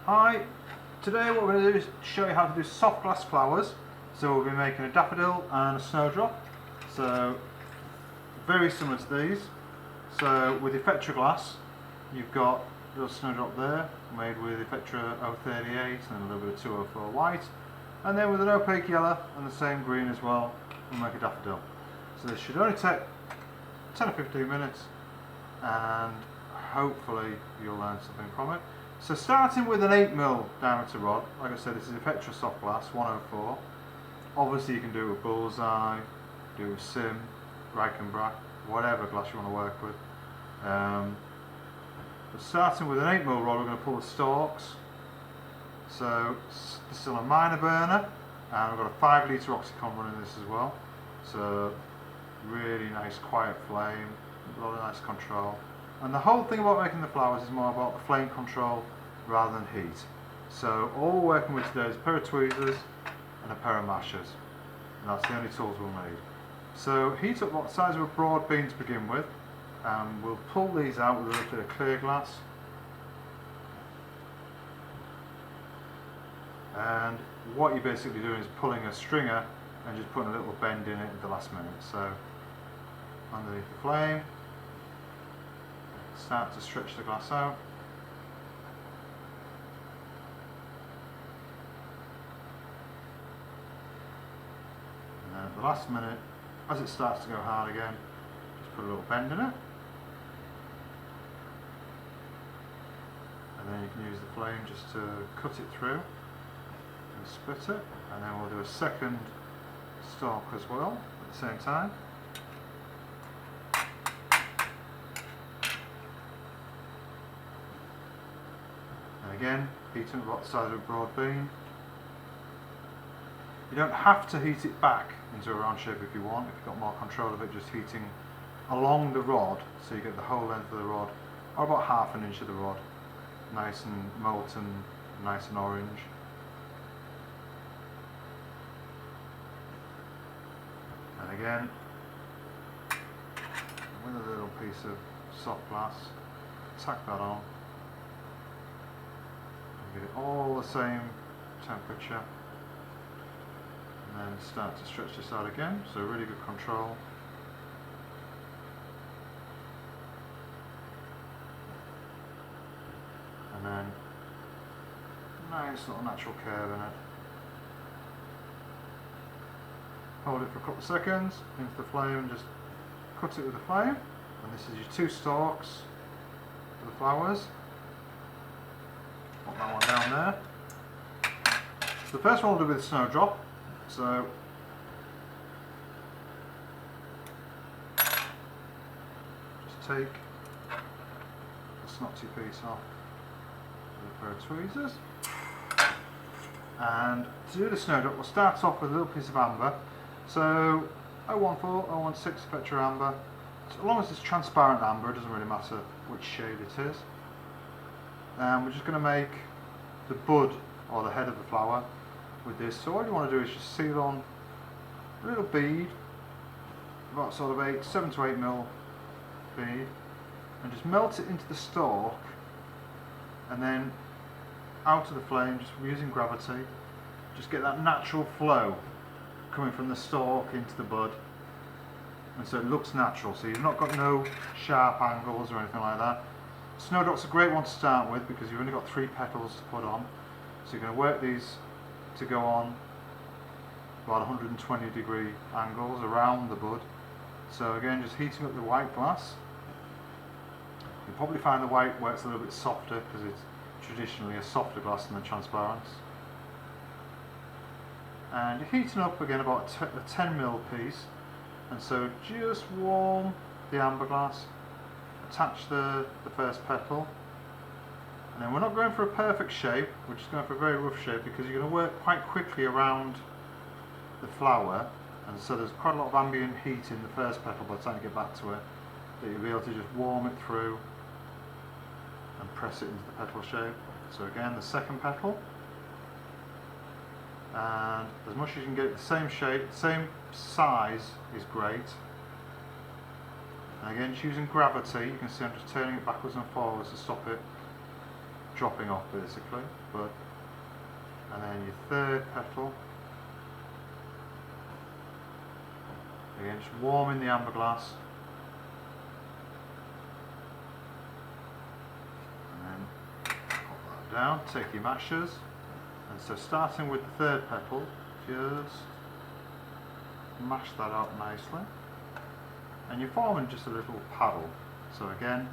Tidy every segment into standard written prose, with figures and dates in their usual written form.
Hi, today what we're going to do is show you how to do soft glass flowers. So we'll be making a daffodil and a snowdrop. So very similar to these. So with Effetre glass, you've got a little snowdrop there, made with Effetre 038 and a little bit of 204 white. And then with an Opq Yellow and the same green as well, we'll make a daffodil. So this should only take 10 or 15 minutes and hopefully you'll learn something from it. So starting with an 8mm diameter rod, like I said, this is Effetre soft glass 104. Obviously you can do it with bullseye, do it with sim, Reichenbach, whatever glass you want to work with. But starting with an 8mm rod, we're going to pull the stalks. So this is on a minor burner, and we've got a 5 litre oxycon running this as well. So really nice quiet flame, a lot of nice control. And the whole thing about making the flowers is more about the flame control rather than heat. So all we're working with today is a pair of tweezers and a pair of mashers. And that's the only tools we'll need. So heat up what size of a broad bean to begin with. And we'll pull these out with a little bit of clear glass. And what you're basically doing is pulling a stringer and just putting a little bend in it at the last minute. So underneath the flame, start to stretch the glass out. And then at the last minute, as it starts to go hard again, just put a little bend in it. And then you can use the flame just to cut it through and split it. And then we'll do a second stalk as well at the same time. Again, heating it about the size of a broad bean. You don't have to heat it back into a round shape if you want. If you've got more control of it, just heating along the rod, so you get the whole length of the rod, or about ½ an inch of the rod, nice and molten, nice and orange. And again, with a little piece of soft glass, tack that on. Get it all the same temperature, and then start to stretch this out again, so really good control. And then nice little natural curve in it. Hold it for a couple of seconds into the flame and just cut it with the flame. And this is your 2 stalks for the flowers. Put that one down there. So the first one we'll do with a snowdrop. So just take the snotty piece off with a pair of tweezers. And to do the snowdrop, we'll start off with a little piece of amber. So 014, 016 Effetre amber. So as long as it's transparent amber, it doesn't really matter which shade it is. And we're just going to make the bud or the head of the flower with this. So all you want to do is just seal on a little bead, about sort of 7 to 8mm bead, and just melt it into the stalk, and then out of the flame, just using gravity, just get that natural flow coming from the stalk into the bud, and so it looks natural. So you've not got no sharp angles or anything like that. Snowdrop's a great one to start with because you've only got 3 petals to put on. So you're going to work these to go on about 120-degree angles around the bud. So again, just heating up the white glass. You'll probably find the white works a little bit softer because it's traditionally a softer glass than the transparents. And you're heating up again about a 10mm piece. And so just warm the amber glass. Attach the first petal, and then we're not going for a perfect shape, we're just going for a very rough shape because you're going to work quite quickly around the flower, and so there's quite a lot of ambient heat in the first petal by the time you get back to it, that you'll be able to just warm it through and press it into the petal shape. So again, the second petal, and as much as you can get it the same shape, same size is great. And again, just using gravity, you can see I'm just turning it backwards and forwards to stop it dropping off basically, but and then your third petal, again just warming the amber glass, and then pop that down, take your mashers, and so starting with the third petal, just mash that out nicely, and you're forming just a little paddle. So again,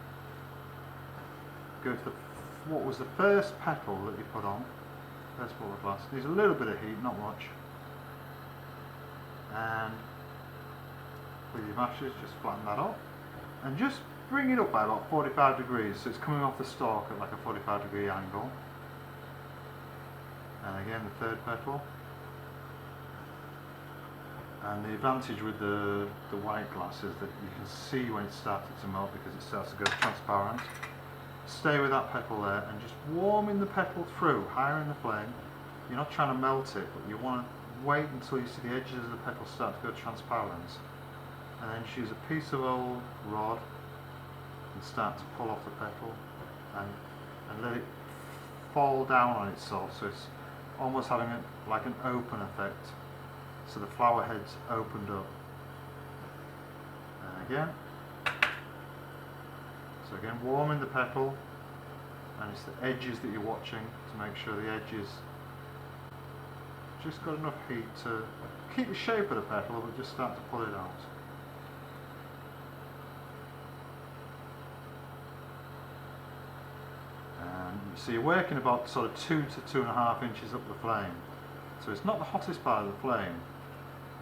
go to what was the first petal that you put on, first ball of glass, needs a little bit of heat, not much, and with your mashers just flatten that up, and just bring it up by about 45 degrees, so it's coming off the stalk at like a 45-degree angle, and again the third petal. And the advantage with the white glass is that you can see when it's started to melt because it starts to go transparent. Stay with that petal there and just warming the petal through, higher in the flame. You're not trying to melt it, but you want to wait until you see the edges of the petal start to go transparent. And then just use a piece of old rod and start to pull off the petal and let it fall down on itself, so it's almost having like an open effect. So the flower head's opened up. And again. So again, warming the petal, and it's the edges that you're watching to make sure the edges just got enough heat to keep the shape of the petal, but just start to pull it out. And so you're working about sort of 2 to 2.5 inches up the flame. So it's not the hottest part of the flame,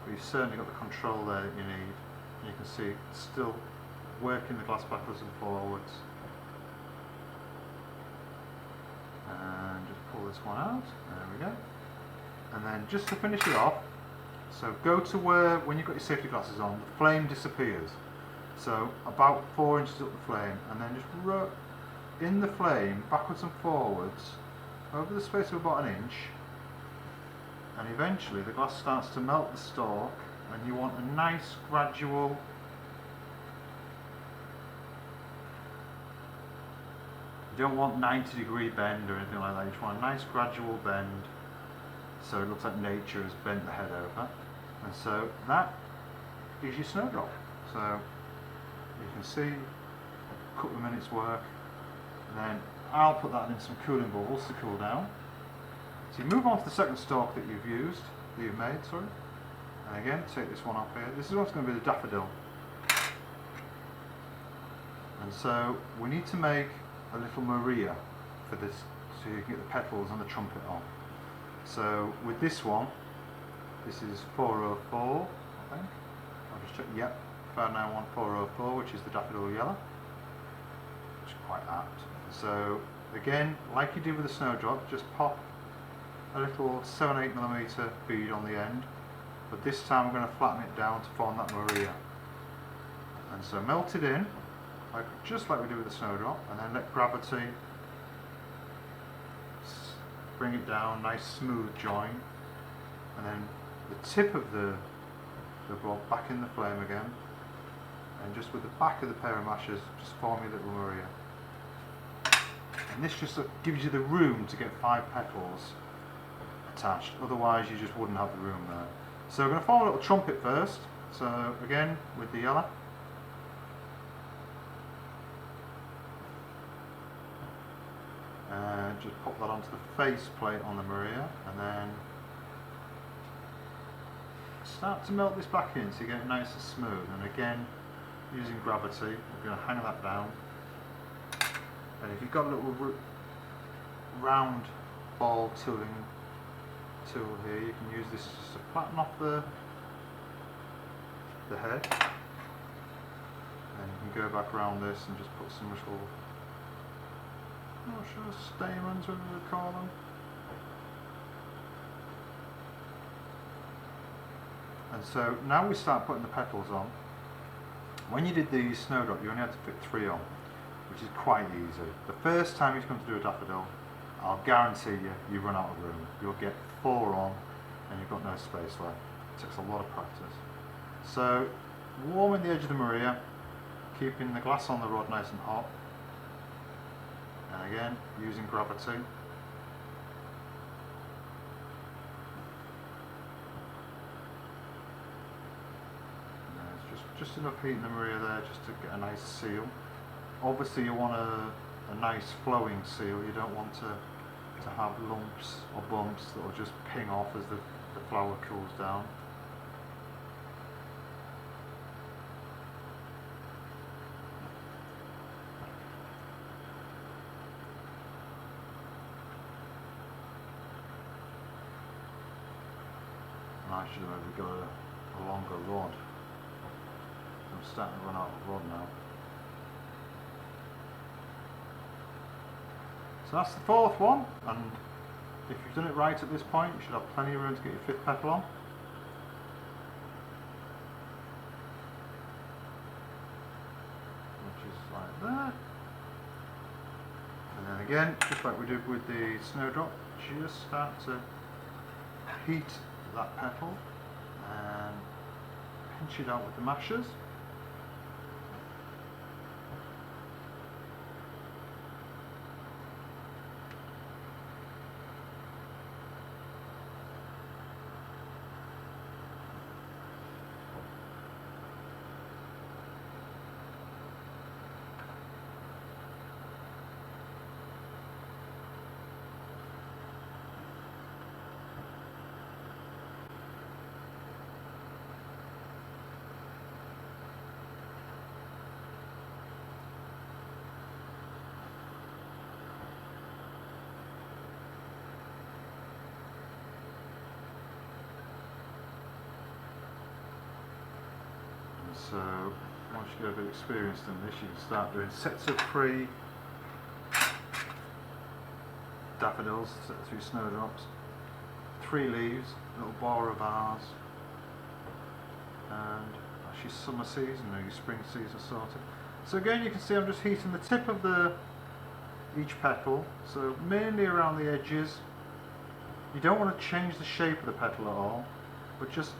but you've certainly got the control there that you need. And you can see it's still working the glass backwards and forwards. And just pull this one out, there we go. And then just to finish it off, so go to where, when you've got your safety glasses on, the flame disappears. So about 4 inches up the flame, and then just in the flame, backwards and forwards, over the space of about 1 inch, and eventually the glass starts to melt the stalk, and you want a nice gradual you don't want 90-degree bend or anything like that, you just want a nice gradual bend so it looks like nature has bent the head over. And so that is your snowdrop. So you can see a couple of minutes work, and then I'll put that in some cooling bubbles to cool down. So you move on to the second stalk that you've made, sorry. And again, take this one off here. This is what's going to be the daffodil. And so we need to make a little Maria for this, so you can get the petals and the trumpet on. So with this one, this is 404, I think. I'll just check, yep, 591 404, which is the Daffodil Yellow, which is quite apt. So again, like you do with the snowdrop, just pop a little 7-8mm bead on the end, but this time we're going to flatten it down to form that Maria. And so melt it in, just like we do with the snowdrop, and then let gravity bring it down, nice smooth join, and then the tip of the blob back in the flame again, and just with the back of the pair of mashers just form your little Maria. And this just gives you the room to get 5 petals attached, otherwise you just wouldn't have the room there. So we're going to form a little trumpet first, so again with the yellow. Just pop that onto the face plate on the Maria, and then start to melt this back in so you get it nice and smooth. And again, using gravity, we're going to hang that down. And if you've got a little round ball tool here, you can use this just to flatten off the head. And you can go back around this and just put some little, I'm not sure, stamens, whatever they call them. And so now we start putting the petals on. When you did the snowdrop, you only had to fit 3 on, which is quite easy. The first time you come to do a daffodil, I'll guarantee you run out of room. You'll get 4 on and you've got no space left. It takes a lot of practice. So warming the edge of the Maria, keeping the glass on the rod nice and hot. And again, using gravity. Just enough heat in the rear there just to get a nice seal. Obviously you want a nice flowing seal, you don't want to have lumps or bumps that will just ping off as the flower cools down. And actually we've got a longer rod. I'm starting to run out of rod now. So that's the fourth one, and if you've done it right at this point, you should have plenty of room to get your fifth petal on. Which is like that. And then again, just like we did with the snowdrop, just start to heat that petal and pinch it out with the mashers. So once you get a bit experienced in this, you can start doing sets of 3 daffodils, set of 3 snowdrops, 3 leaves, a little bar of ours, and actually summer season, or your spring season sorted. So again, you can see I'm just heating the tip of each petal, so mainly around the edges. You don't want to change the shape of the petal at all, but just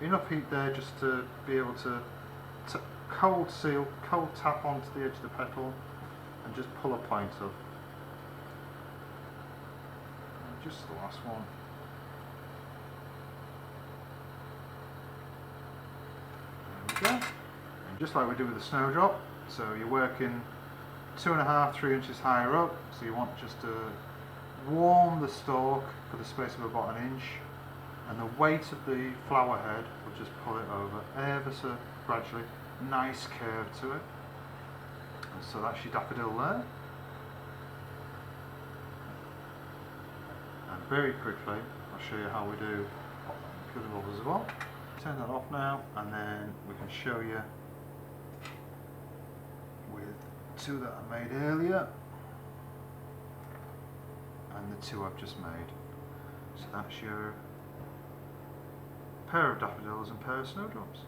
enough heat there just to be able to cold seal, cold tap onto the edge of the petal and just pull a point up. And just the last one. There we go. And just like we do with the snowdrop, so you're working 2.5–3 inches higher up, so you want just to warm the stalk for the space of about 1 inch, and the weight of the flower head will just pull it over ever so gradually. Nice curve to it. And so that's your daffodil there. And very quickly I'll show you how we do others as well. Turn that off now, and then we can show you with 2 that I made earlier and the 2 I've just made. So that's your pair of daffodils and pair of snowdrops.